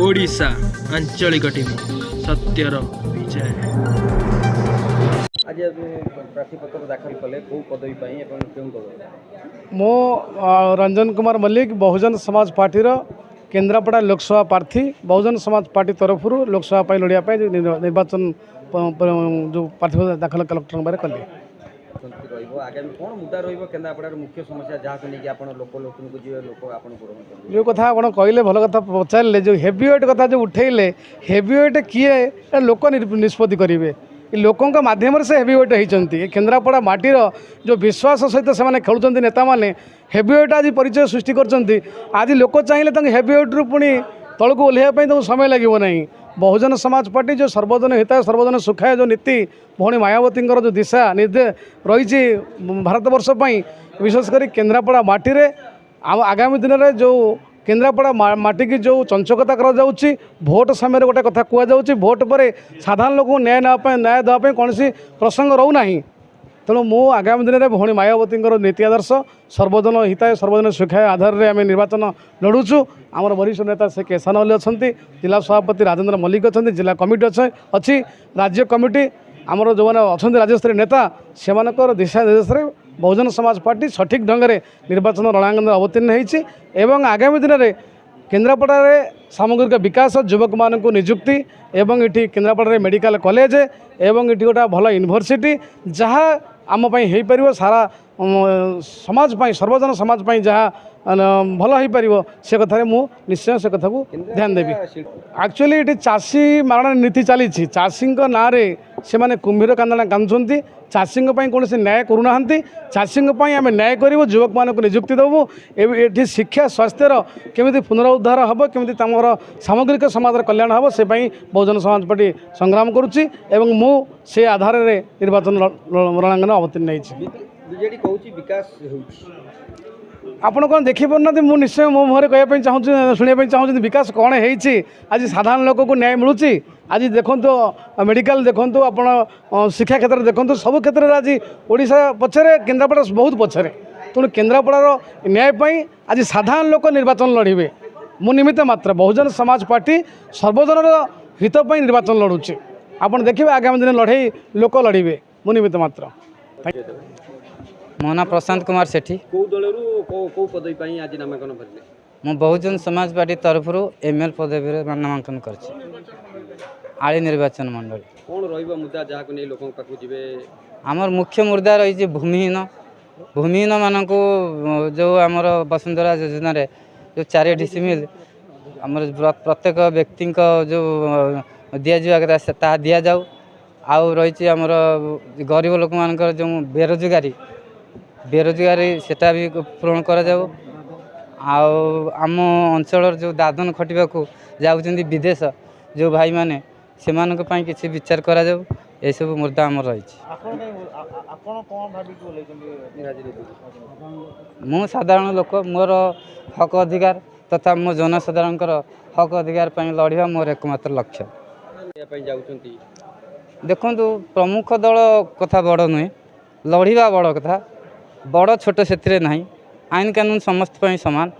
ओडिशा आंचलिक टीम सत्यर विजय। आज प्रार्थीपत्र दाखल कले कौ पदवी क्यों पदवी? मो रंजन कुमार मल्लिक बहुजन समाज पार्टी केन्द्रापड़ा लोकसभा प्रार्थी बहुजन समाज पार्टी तरफ लोकसभा लड़िया निर्वाचन जो प्रार्थी दाखल कलेक्टर कले। आगामी कौन मुद्दा केन्द्रापड़ार मुख्य समस्या जहाँ को लेकिन आप लोक जो कथा आप कहले भल कथा पचारे जो हेवीवेट कथा जो उठेले हेवीवेट किए लोक निष्पत्ति करेंगे लोकों माध्यम से हेवीवेट होती केन्द्रापड़ा माटीर जो विश्वास सहित से खेलुं नेता मैंने हेवीवेट आज परिचय सृष्टि कर आज लोक चाहिए हेवीवेट्रु पुणी तलक ओह्लैवाई तो समय लगे ना। बहुजन समाज पार्टी जो सर्वजन हिताय सर्वजन सुखाय जो नीति भौणी मायावती जो दिशा निर्देश रही भारत वर्ष विशेषकर केन्द्रापड़ा माटी रे आगामी दिन में जो केन्द्रापड़ा माटी की जो चंचकता कर भोट समय गोटे कथा कहु भोट पर साधारण लोक न्याय न्याय देवाई कौन प्रसंग रोना तेणु मु आगामी दिन में भौणी मायावती नीति आदर्श सर्वजन हिताय सर्वजन सुखाय आधार में आम निर्वाचन लड़ुचु। आमर वरिष्ठ नेता से केशान अली अच्छा जिला सभापति राजेन्द्र मल्लिक अच्छा जिला कमिटी अच्छी राज्य कमिटी आमर जो मैंने अच्छा राज्यस्तरीय नेता से दिशा निर्देश में बहुजन समाज पार्टी सठिक ढंग से निर्वाचन रणांगन अवतीर्ण होती एवं आगामी दिन में केन्द्रापड़ा सामग्रिक विकास युवक मान निजुक्ति एवं ये केन्द्रापड़ा मेडिकल कॉलेज एवं ये गोटे भल यूनिवर्सिटी जहाँ आम हो सारा समाज सर्वजन समाज जहाँ भल हो पार से कथार मु निश्चय से कथा को ध्यान देवी। एक्चुअली ये चाषी मारणा नीति चली चाषी ना से मैंने कुंभीर कांदना कांदुंट चाषी कौन न्याय करूना चाषी आम न्याय करूँ युवक मान निजुक्ति देवु ये शिक्षा स्वास्थ्यर केमी पुनरुद्धार हम केमी सामग्रिक समाज कल्याण हम से बहुजन समाज पार्टी संग्राम करुच्ची से आधार में निर्वाचन रणांगन अवतीर्ण होती। बीजेडी कहूँ विकास आपड़ कौन देखिपार मुझे निश्चय मो मुहर कहना चाहूँ शुणापी चाहूँ विकास कौन है आज साधारण लोक को न्याय मिलूँ आज देखो मेडिकल देखो आप शिक्षा क्षेत्र देखो सब क्षेत्र में आज ओडिशा पछरे केन्द्रापड़ा बहुत पछरे तेणु केन्द्रापड़ार न्याय आज साधारण लोक निर्वाचन लड़े मु निमित्त मात्र बहुजन समाज पार्टी सर्वजन हित निर्वाचन लड़ुचे आप देखिए आगामी दिन लड़े लोक लड़े मु निमित्त मात्र। मो ना प्रशांत कुमार सेठी कौ दलू पदवी आज नामांकन भरले मु बहुजन समाज पार्टी तरफ एमएल पदवी नामांकन कर आली निर्वाचन मंडल कौन रही मुद्दा जहाँ को नहीं लोगों पाक जी आमर मुख्य मुद्दा रही भूमिहीन मानक जो आमर वसुंधरा योजना रे जो 4 डिसिमिल आमर प्रत्येक व्यक्ति जो दि जा दि जाऊ आउ रही आमर गरीब लोक मान जो बेरोजगारी सेटा भी पूरण करा जाऊ आम अंचल जो दादन खटिबा को जाउछन्ती विदेश जो भाई माने सेमानक पई किछि विचार करा जाऊ ए सब मुद्दा आम रही। मु साधारण लोक मोर हक अधिकार तथा मो जनसाधारण हक अधिकार पई लड़िया मोर एकमात्र लक्ष्य। देखु प्रमुख दल कथा बड़ नुहे लड़िया बड़ कथा बड़ छोट से ना आईन कानून समस्त पर सामान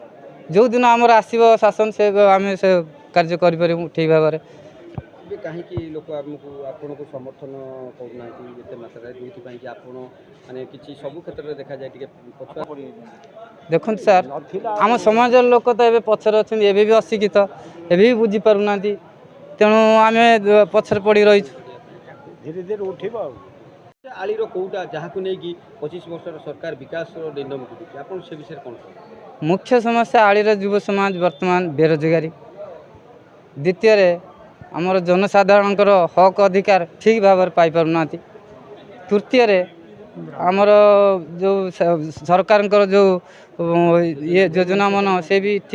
जो दिन आमर आसो शासन से आम से कार्य करूँ ठीक भाव में कहीं लोक आपको समर्थन करना सब क्षेत्र में देखा जाए देखो सार आम समाज लोक तो ये पचर अच्छा एवं भी अशिक्षित एवं भी बुझीपारूना तेणु आम पचर पड़ रही धीरे धीरे उठा आलीर कौटा जहाँ को लेकिन 25 वर्ष सरकार विकास आप से विषय कौन मुख्य समस्या आलीर युव समाज वर्तमान बेरोजगारी द्वितीय आमर जनसाधारण हक अधिकार ठीक भाव में पाईपारूना तृतीय आमर जो सरकार जो ये योजना मन से भी ठीक